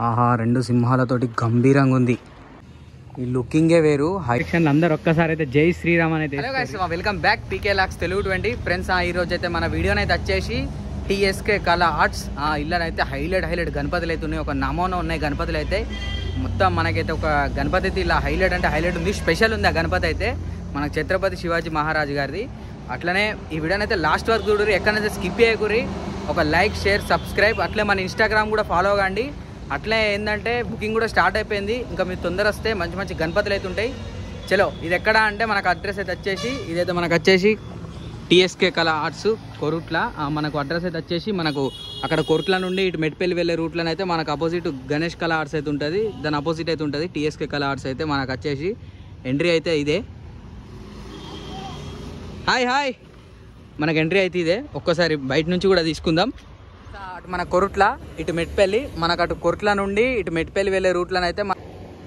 ఆహా, రెండు సింహాలతోటి గంభీరంగా ఉంది. ఈ లుకింగే వేరు. హైక్షన్లు అందరు ఒక్కసారి అయితే జై శ్రీరామ్ అనేది. హలో గైస్, వెల్కమ్ బ్యాక్ పీకే లాక్స్ తెలుగు 20 ఫ్రెండ్స్. ఈ రోజు అయితే మన వీడియోనైతే వచ్చేసి టీఎస్కే కళా ఆర్ట్స్ ఇళ్ళనైతే హైలైట్ గణపతులు అయితే ఉన్నాయి. ఒక నమూనా ఉన్నాయి గణపతులు అయితే. మొత్తం మనకైతే ఒక గణపతి అయితే ఇలా హైలైట్ అంటే హైలైట్ ఉంది, స్పెషల్ ఉంది. ఆ గణపతి అయితే మనకు ఛత్రపతి శివాజీ మహారాజ్ గారిది. అట్లనే ఈ వీడియోని అయితే లాస్ట్ వరకు చూడరు, ఎక్కడైతే స్కిప్ చేయకూరి. ఒక లైక్, షేర్, సబ్స్క్రైబ్. అట్లే మన ఇన్స్టాగ్రామ్ కూడా ఫాలో కండి. అట్లే ఏంటంటే బుకింగ్ కూడా స్టార్ట్ అయిపోయింది. ఇంకా మీరు తొందర వస్తే మంచి మంచి గణపతులు అయితే ఉంటాయి. చలో, ఇది ఎక్కడ అంటే మనకు అడ్రస్ అయితే వచ్చేసి ఇదైతే మనకు వచ్చేసి టీఎస్కే కళా ఆర్ట్స్ కొరుట్ల. మనకు అడ్రస్ అయితే వచ్చేసి మనకు అక్కడ కొరుట్ల నుండి ఇటు మెట్పల్లి వెళ్ళే రూట్లను అయితే మనకు అపోజిట్ గణేష్ కళా ఆర్ట్స్ అయితే ఉంటుంది. దాని అపోజిట్ అయితే ఉంటుంది టీఎస్కే కళా ఆర్ట్స్ అయితే. మనకు వచ్చేసి ఎంట్రీ అయితే ఇదే. హాయ్ మనకు ఎంట్రీ అయితే ఇదే. ఒక్కసారి బయట నుంచి కూడా తీసుకుందాం. అటు మన కొరుట్ల, ఇటు మెట్పల్లి. మనకు అటు కొరుట్ల నుండి ఇటు మెట్పల్లి వెళ్ళే రూట్లను అయితే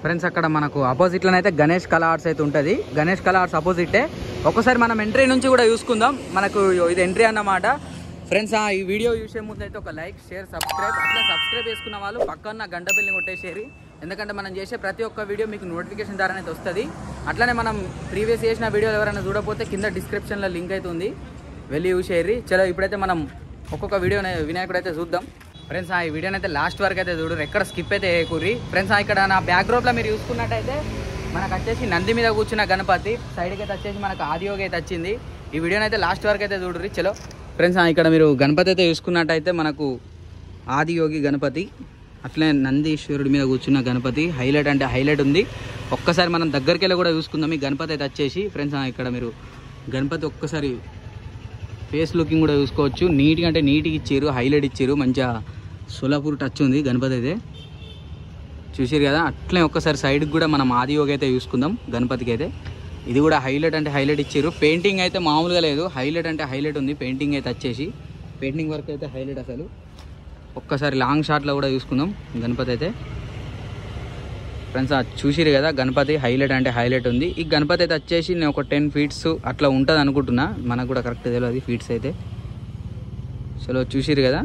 ఫ్రెండ్స్ అక్కడ మనకు అపోజిట్లోనైతే గణేష్ కళా ఆర్ట్స్ అయితే ఉంటుంది. గణేష్ కళా ఆర్ట్స్ అపోజిటే. ఒకసారి మనం ఎంట్రీ నుంచి కూడా చూసుకుందాం. మనకు ఇది ఎంట్రీ అన్నమాట ఫ్రెండ్స్. ఈ వీడియో చూసే ముందు అయితే ఒక లైక్, షేర్, సబ్స్క్రైబ్. అట్లా సబ్స్క్రైబ్ చేసుకున్న వాళ్ళు పక్కన గంట బిల్ని కొట్టేసేరి. ఎందుకంటే మనం చేసే ప్రతి ఒక్క వీడియో మీకు నోటిఫికేషన్ ద్వారా అయితే వస్తుంది. అట్లనే మనం ప్రీవియస్ చేసిన వీడియోలు ఎవరైనా చూడకపోతే కింద డిస్క్రిప్షన్లో లింక్ అయితే ఉంది, వెళ్ళి చూసేరి. చలో, ఇప్పుడైతే మనం ఒక్కొక్క వీడియో వినాయకుడు అయితే చూద్దాం ఫ్రెండ్స్. ఈ వీడియోని అయితే లాస్ట్ వరకు అయితే చూడరు, ఎక్కడ స్కిప్ అయితే చేయకూరి ఫ్రెండ్స్. ఇక్కడ నా బ్యాక్గ్రౌండ్లో మీరు చూసుకున్నట్టయితే మనకు వచ్చేసి నంది మీద కూర్చున్న గణపతి, సైడ్కి అయితే వచ్చేసి మనకు ఆదియోగి అయితే వచ్చింది. ఈ వీడియోని అయితే లాస్ట్ వరకు అయితే చూడరు. చలో ఫ్రెండ్స్, ఇక్కడ మీరు గణపతి అయితే చూసుకున్నట్టయితే మనకు ఆదియోగి గణపతి, అట్లనే నందీశ్వరుడి మీద కూర్చున్న గణపతి హైలైట్ అంటే హైలైట్ ఉంది. ఒక్కసారి మనం దగ్గరికి వెళ్ళి కూడా చూసుకుందాం. ఈ గణపతి అయితే వచ్చేసి ఫ్రెండ్స్ ఇక్కడ మీరు గణపతి ఒక్కసారి ఫేస్ లుకింగ్ కూడా చూసుకోవచ్చు. నీట్గా అంటే నీట్గా ఇచ్చారు, హైలైట్ ఇచ్చారు. మంచిగా సోలాపూర్ టచ్ ఉంది గణపతి అయితే, చూసారు కదా. అట్లనే ఒక్కసారి సైడ్కి కూడా మనం ఆదియోగి అయితే చూసుకుందాం గణపతికి అయితే. ఇది కూడా హైలైట్ అంటే హైలైట్ ఇచ్చారు. పెయింటింగ్ అయితే మామూలుగా లేదు, హైలైట్ అంటే హైలైట్ ఉంది. పెయింటింగ్ అయితే వచ్చేసి పెయింటింగ్ వర్క్ అయితే హైలైట్ అసలు. ఒక్కసారి లాంగ్ షాట్లో కూడా చూసుకుందాం గణపతి అయితే ఫ్రెండ్స్. చూసిరు కదా గణపతి హైలైట్ అంటే హైలైట్ ఉంది. ఈ గణపతి అయితే వచ్చేసి నేను ఒక 10 ఫీట్స్ అట్లా ఉంటుంది అనుకుంటున్నా, మనకు కూడా కరెక్ట్ తెలియదు ఫీట్స్ అయితే. చలో, చూసిరు కదా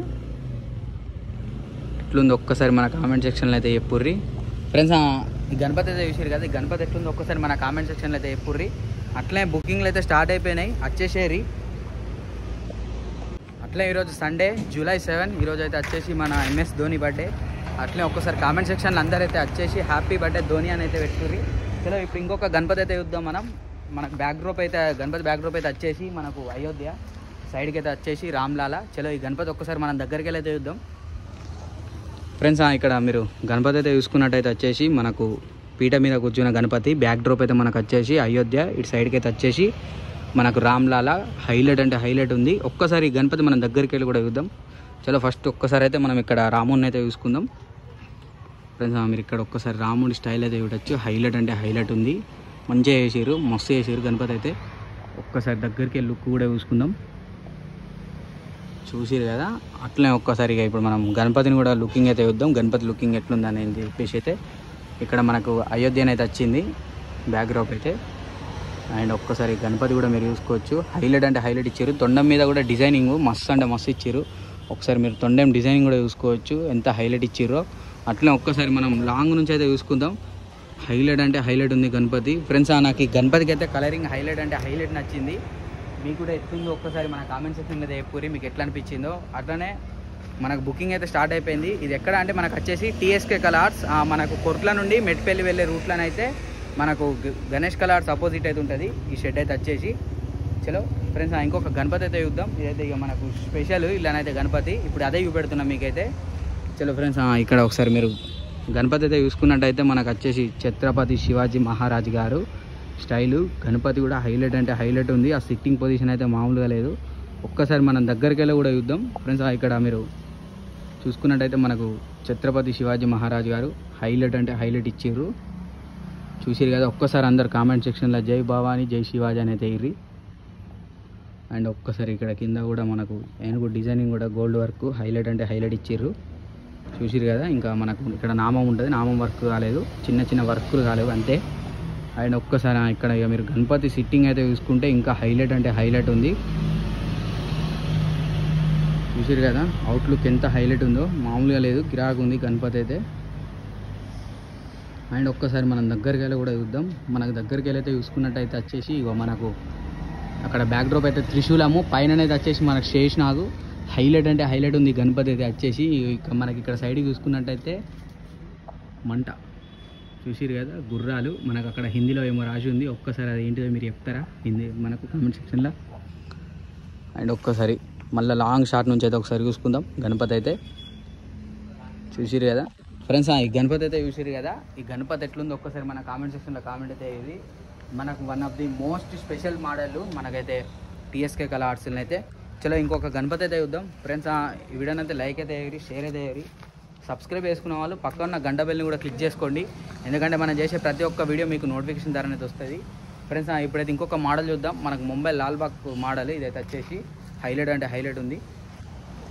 ఎట్లుంది ఒక్కసారి మన కామెంట్ సెక్షన్లో అయితే చెప్పుర్రి ఫ్రెండ్స్. ఈ గణపతి అయితే చూసిరు కదా, ఈ గణపతి ఎట్లుంది ఒక్కసారి మన కామెంట్ సెక్షన్లో అయితే చెప్పుర్రి. అట్లే బుకింగ్లు అయితే స్టార్ట్ అయిపోయినాయి, వచ్చేసేరి. అట్లే ఈరోజు సండే జూలై 7, ఈరోజు అయితే వచ్చేసి మన MS ధోని బర్త్డే. అట్లే ఒక్కసారి కామెంట్ సెక్షన్లో అందరైతే వచ్చేసి హ్యాపీ బర్త్డే ధోని అని అయితే పెట్టుకుర్రి. చలో, ఇప్పుడు ఇంకొక గణపతి అయితే చూద్దాం మనం. మనకు బ్యాక్డ్రాప్ అయితే గణపతి బ్యాక్డ్రాప్ అయితే వచ్చేసి మనకు అయోధ్య, సైడ్కి అయితే వచ్చేసి రామ్లాలా. చలో, ఈ గణపతి ఒక్కసారి మనం దగ్గరికి వెళ్ళి అయితే చూద్దాం ఫ్రెండ్స్. ఇక్కడ మీరు గణపతి అయితే చూసుకున్నట్టయితే వచ్చేసి మనకు పీట మీద కూర్చున్న గణపతి, బ్యాక్డ్రాప్ అయితే మనకు వచ్చేసి అయోధ్య, ఇటు సైడ్కి అయితే వచ్చేసి మనకు రామ్లాలా. హైలైట్ అంటే హైలైట్ ఉంది. ఒక్కసారి గణపతి మనం దగ్గరికి వెళ్ళి కూడా చూద్దాం. చలో, ఫస్ట్ ఒక్కసారి అయితే మనం ఇక్కడ రాముడిని అయితే చూసుకుందాం ఫ్రెండ్స్. మీరు ఇక్కడ ఒక్కసారి రాముడి స్టైల్ అయితే చూడొచ్చు, హైలైట్ అంటే హైలైట్ ఉంది. మంచిగా చేసారు, మస్తు చేసారు గణపతి అయితే. ఒక్కసారి దగ్గరికి వెళ్ళి లుక్ కూడా చూసుకుందాం. చూసిరు కదా. అట్లనే ఒక్కసారిగా ఇప్పుడు మనం గణపతిని కూడా లుకింగ్ అయితే చూద్దాం, గణపతి లుకింగ్ ఎట్లుందని చెప్పేసి అయితే. ఇక్కడ మనకు అయోధ్యని అయితే వచ్చింది బ్యాక్డ్రాప్ అయితే. అండ్ ఒక్కసారి గణపతి కూడా మీరు చూసుకోవచ్చు, హైలైట్ అంటే హైలైట్ ఇచ్చారు. తొండం మీద కూడా డిజైనింగ్ మస్తు అంటే మస్తు ఇచ్చారు. ఒకసారి మీరు తొండం డిజైనింగ్ కూడా చూసుకోవచ్చు ఎంత హైలైట్ ఇచ్చారో. అట్లనే ఒక్కసారి మనం లాంగ్ నుంచి అయితే చూసుకుందాం. హైలైట్ అంటే హైలైట్ ఉంది గణపతి ఫ్రెండ్స్. నాకు ఈ గణపతికి అయితే కలరింగ్ హైలైట్ అంటే హైలైట్ నచ్చింది. మీకు కూడా ఎట్లుందో ఒక్కసారి మన కామెంట్ సెక్షన్ మీద చెప్పుర్రి మీకు ఎట్లా అనిపించిందో. అట్లనే మనకు బుకింగ్ అయితే స్టార్ట్ అయిపోయింది. ఇది ఎక్కడ అంటే మనకు వచ్చేసి టీఎస్కే కళా ఆర్ట్స్, మనకు కొర్ట్ల నుండి మెట్పల్లి వెళ్ళే రూట్లోనైతే మనకు గణేష్ కళా ఆర్ట్స్ అపోజిట్ అయితే ఉంటుంది ఈ షెడ్ అయితే వచ్చేసి. చలో ఫ్రెండ్స్, ఇంకొక గణపతి అయితే చూద్దాం. ఇదైతే ఇక మనకు స్పెషల్ ఇలానైతే గణపతి, ఇప్పుడు అదే చూపెడుతున్నాం మీకైతే. చలో ఫ్రెండ్స్, ఇక్కడ ఒకసారి మీరు గణపతి అయితే చూసుకున్నట్టయితే మనకు వచ్చేసి ఛత్రపతి శివాజీ మహారాజ్ గారు స్టైలు. గణపతి కూడా హైలైట్ అంటే హైలైట్ ఉంది. ఆ సిట్టింగ్ పొజిషన్ అయితే మామూలుగా లేదు. ఒక్కసారి మనం దగ్గరికి వెళ్ళి కూడా చూద్దాం ఫ్రెండ్స్. ఇక్కడ మీరు చూసుకున్నట్టయితే మనకు ఛత్రపతి శివాజీ మహారాజ్ గారు హైలైట్ అంటే హైలైట్ ఇచ్చారు, చూసిరు కదా. ఒక్కసారి అందరు కామెంట్ సెక్షన్లో జై భవాని జై శివాజీ అని అయితే ఇర్రి. అండ్ ఒక్కసారి ఇక్కడ కింద కూడా మనకు ఏనుగు డిజైనింగ్ కూడా గోల్డ్ వర్క్ హైలైట్ అంటే హైలైట్ ఇచ్చారు, చూసిరు కదా. ఇంకా మనకు ఇక్కడ నామం ఉంటుంది, నామం వర్క్ కాలేదు, చిన్న చిన్న వర్క్లు కాలేవు అంతే. అండ్ ఒక్కసారి ఇక్కడ ఇక మీరు గణపతి సిట్టింగ్ అయితే చూసుకుంటే ఇంకా హైలైట్ అంటే హైలైట్ ఉంది, చూసిరు కదా. అవుట్లుక్ ఎంత హైలైట్ ఉందో మామూలుగా లేదు, కిరాకు ఉంది గణపతి అయితే. అండ్ ఒక్కసారి మనం దగ్గరికి వెళ్ళి కూడా చూద్దాం. మనకు దగ్గరికి వెళ్ళైతే చూసుకున్నట్టయితే వచ్చేసి ఇగో మనకు అక్కడ బ్యాక్ డ్రాప్ అయితే త్రిశూలము, పైన అయితే వచ్చేసి మనకు శేషనాగు. హైలైట్ అంటే హైలైట్ ఉంది గణపతి అయితే వచ్చేసి. మనకి ఇక్కడ సైడ్కి చూసుకున్నట్టయితే మంట చూసిరు కదా, గుర్రాలు. మనకు అక్కడ హిందీలో ఏమో రాసి ఉంది, ఒక్కసారి అది ఏంటిదో మీరు చెప్తారా హిందీ మనకు కామెంట్ సెక్షన్లో. అండ్ ఒక్కసారి మళ్ళీ లాంగ్ షాట్ నుంచి అయితే ఒకసారి చూసుకుందాం. గణపతి అయితే చూసిరు కదా ఫ్రెండ్స్. ఈ గణపతి అయితే చూసిరు కదా. ఈ గణపతి ఎట్లుందో ఒక్కసారి మన కామెంట్ సెక్షన్లో కామెంట్ అయితే. ఇది మనకు one of the most special model మనకైతే టీఎస్కే కళా ఆర్ట్స్లో అయితే. చలో ఇంకొక గణపతి అయితే చూద్దాం ఫ్రెండ్స్. ఈ వీడియోని అయితే లైక్ అయితే వేయరి, షేర్ అయితే వేయరి, సబ్స్క్రైబ్ చేసుకున్న వాళ్ళు పక్కన ఉన్న గంట బెల్ని కూడా క్లిక్ చేసుకోండి. ఎందుకంటే మనం చేసే ప్రతి ఒక్క వీడియో మీకు నోటిఫికేషన్ ద్వారా అయితే వస్తుంది ఫ్రెండ్స్. ఇప్పుడైతే ఇంకొక మోడల్ చూద్దాం. మనకు ముంబై లాల్బాగ్ మోడల్ ఇదైతే వచ్చేసి హైలైట్ అంటే హైలైట్ ఉంది.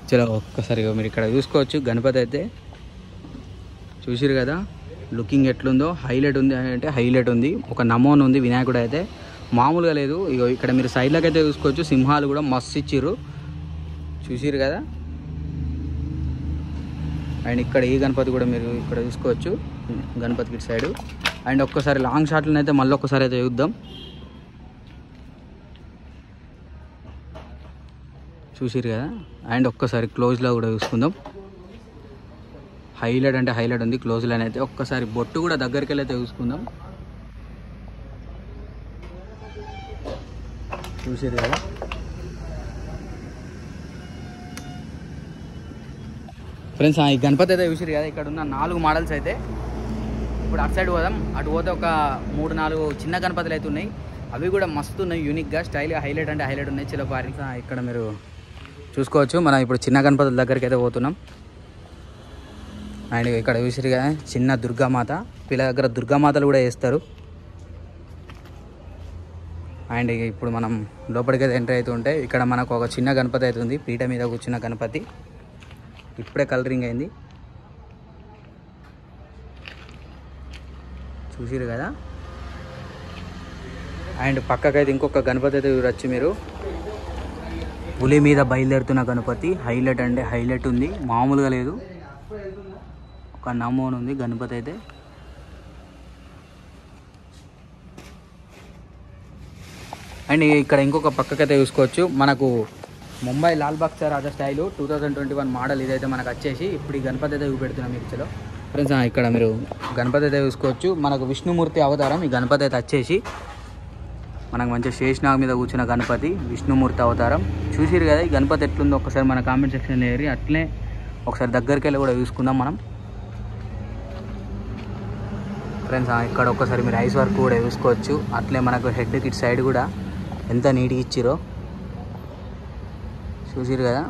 చలో ఒక్కసారి మీరు ఇక్కడ చూసుకోవచ్చు. గణపతి అయితే చూసిరు కదా, లుకింగ్ ఎట్లుందో. హైలైట్ ఉంది అంటే హైలైట్ ఉంది. ఒక నమోన్ ఉంది వినాయకుడు అయితే, మామూలుగా లేదు. ఇగో ఇక్కడ మీరు సైడ్లోకి అయితే చూసుకోవచ్చు. సింహాలు కూడా మస్తు ఇచ్చిర్రు చూసిరు కదా. అండ్ ఇక్కడ ఈ గణపతి కూడా మీరు ఇక్కడ చూసుకోవచ్చు, గణపతికి సైడు. అండ్ ఒక్కసారి లాంగ్ షాట్లను అయితే మళ్ళీ ఒక్కసారి అయితే చూద్దాం. చూసిరు కదా. అండ్ ఒక్కసారి క్లోజ్లో కూడా చూసుకుందాం. హైలైట్ అంటే హైలైట్ ఉంది క్లోజ్లో అయితే. ఒక్కసారి బొట్టు కూడా దగ్గరికి వెళ్ళి అయితే చూసుకుందాం. చూసిరు కదా. ఫ్రెండ్స్ ఈ గణపతి అయితే చూసిరు కదా. ఇక్కడ ఉన్న 4 మోడల్స్ అయితే. ఇప్పుడు అటు సైడ్ పోదాం. అటు పోతే ఒక 3-4 చిన్న గణపతులు అయితే ఉన్నాయి. అవి కూడా మస్తు ఉన్నాయి, యూనిక్గా స్టైల్గా హైలైట్ అంటే హైలైట్ ఉన్నాయి. చిన్న పారి ఇక్కడ మీరు చూసుకోవచ్చు. మనం ఇప్పుడు చిన్న గణపతుల దగ్గరికి అయితే పోతున్నాం. అండ్ ఇక్కడ చూసిరు కదా చిన్న దుర్గామాత. వీళ్ళ దగ్గర దుర్గామాతలు కూడా వేస్తారు. అండ్ ఇప్పుడు మనం లోపలికి అయితే ఎంటర్ అవుతుంటే ఇక్కడ మనకు ఒక చిన్న గణపతి అయితే ఉంది. పీట మీద కూర్చున్న గణపతి ఇప్పుడే కలరింగ్ అయింది చూసిరు కదా. అండ్ పక్కకైతే ఇంకొక గణపతి అయితే చూడొచ్చు మీరు. పులి మీద బయలుదేరుతున్న గణపతి. హైలైట్ అంటే హైలైట్ ఉంది, మామూలుగా లేదు. ఒక నమోన్ ఉంది గణపతి అయితే. అండ్ ఇక్కడ ఇంకొక పక్కకైతే చూసుకోవచ్చు. మనకు ముంబై లాల్బాగ్ రాజా స్టైలు 2021 మోడల్ ఇదైతే మనకు వచ్చేసి. ఇప్పుడు ఈ గణపతి అయితే చూపెడుతున్నాం మీకు. చలో ఫ్రెండ్స్ ఇక్కడ మీరు గణపతి అయితే చూసుకోవచ్చు. మనకు విష్ణుమూర్తి అవతారం ఈ గణపతి అయితే వచ్చేసి. మనకు మంచి శేషనాగ్ మీద కూర్చున్న గణపతి, విష్ణుమూర్తి అవతారం. చూసిరు కదా ఈ గణపతి ఎట్లుందో ఒక్కసారి మన కామెంట్ సెక్షన్లో ఏరి. అట్లనే ఒకసారి దగ్గరికి వెళ్ళి కూడా చూసుకుందాం మనం ఫ్రెండ్స్. ఇక్కడ ఒక్కసారి మీరు ఐస్ వర్క్ కూడా చూసుకోవచ్చు. అట్లే మనకు హెడ్ కిట్ సైడ్ కూడా ఎంత నీట్గా ఇచ్చిరో చూసిరు కదా.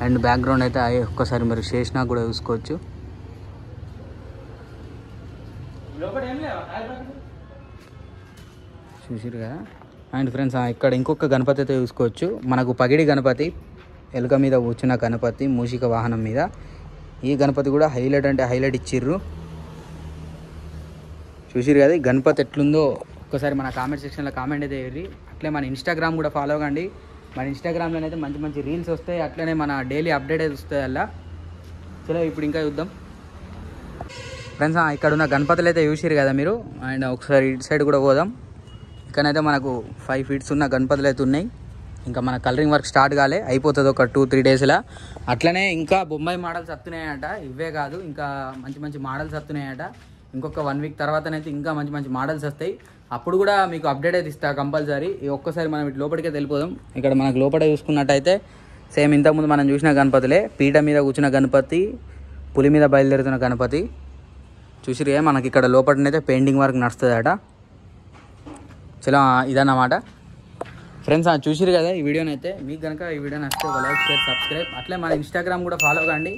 అండ్ బ్యాక్గ్రౌండ్ అయితే ఒక్కసారి మీరు శేషనాగ్ కూడా చూసుకోవచ్చు. చూసిరు కదా. అండ్ ఫ్రెండ్స్ ఇక్కడ ఇంకొక గణపతి అయితే చూసుకోవచ్చు. మనకు పగిడి గణపతి, ఎలుక మీద కూర్చున్న గణపతి, మూషిక వాహనం మీద. ఈ గణపతి కూడా హైలైట్ అంటే హైలైట్ ఇచ్చిర్రు చూసిరు కదా. ఈ గణపతి ఎట్లుందో ఒక్కసారి మన కామెంట్ సెక్షన్లో కామెంట్ అయితే వేయండి. అట్లే మన ఇన్స్టాగ్రామ్ కూడా ఫాలో కండి. మన ఇన్స్టాగ్రామ్లో అయితే మంచి మంచి రీల్స్ వస్తాయి. అట్లనే మన డైలీ అప్డేట్ అయితే వస్తాయి అలా. చలో ఇప్పుడు ఇంకా చూద్దాం ఫ్రెండ్స్. ఇక్కడ ఉన్న గణపతులు అయితే చూసిరు కదా మీరు. అండ్ ఒకసారి ఇటు సైడ్ కూడా పోదాం. ఇక్కడైతే మనకు 5 ఫీట్స్ ఉన్న గణపతులు అయితే ఉన్నాయి. ఇంకా మన కలరింగ్ వర్క్ స్టార్ట్ కాలే, అయిపోతుంది ఒక 2-3 డేస్లో. అట్లనే ఇంకా బొంబాయి మోడల్స్ వస్తున్నాయట. ఇవే కాదు ఇంకా మంచి మంచి మోడల్స్ వస్తున్నాయట. ఇంకొక 1 వీక్ తర్వాతనైతే ఇంకా మంచి మంచి మోడల్స్ వస్తాయి. అప్పుడు కూడా మీకు అప్డేట్ అయితే ఇస్తా కంపల్సరీ. ఒక్కసారి మనం ఇటు లోపలికే వెళ్ళిపోదాం. ఇక్కడ మనకు లోపల చూసుకున్నట్టయితే సేమ్ ఇంతకుముందు మనం చూసిన గణపతులే. పీట మీద కూర్చున్న గణపతి, పులి మీద బయలుదేరుతున్న గణపతి చూసిరే. మనకి ఇక్కడ లోపలనైతే పెయింటింగ్ వర్క్ నడుస్తుందట. చలో ఇదన్నమాట ఫ్రెండ్స్. చూసిరు కదా ఈ వీడియోని అయితే. మీకు కనుక ఈ వీడియో నచ్చితే ఒక లైక్, షేర్, సబ్స్క్రైబ్. అట్లే మన ఇన్స్టాగ్రామ్ కూడా ఫాలో కండి.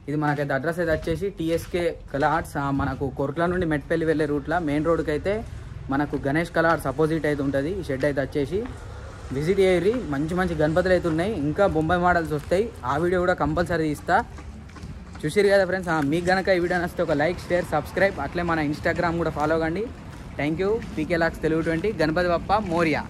ఇది మనకైతే అడ్రస్ అయితే వచ్చేసి టీఎస్కే కళా ఆర్ట్స్. మనకు కొర్ట్ల నుండి మెట్పల్లి వెళ్ళే రూట్లో మెయిన్ రోడ్కి అయితే మనకు గణేష్ కళా ఆర్ట్స్ అపోజిట్ అయితే ఉంటుంది. ఈ షెడ్ అయితే వచ్చేసి విజిట్ చేయరి. మంచి మంచి గణపతులు అయితే ఉన్నాయి. ఇంకా బొంబాయి మోడల్స్ వస్తాయి. ఆ వీడియో కూడా కంపల్సరీ తీస్తా. చూసిరు కదా ఫ్రెండ్స్. మీకు కనుక ఈ వీడియో నచ్చితే ఒక లైక్, షేర్, సబ్స్క్రైబ్. అట్లే మన ఇన్స్టాగ్రామ్ కూడా ఫాలో కండి. Thank you. పీకే లాక్స్ తెలుగు 20. గణపతి బప్ప మోరియా.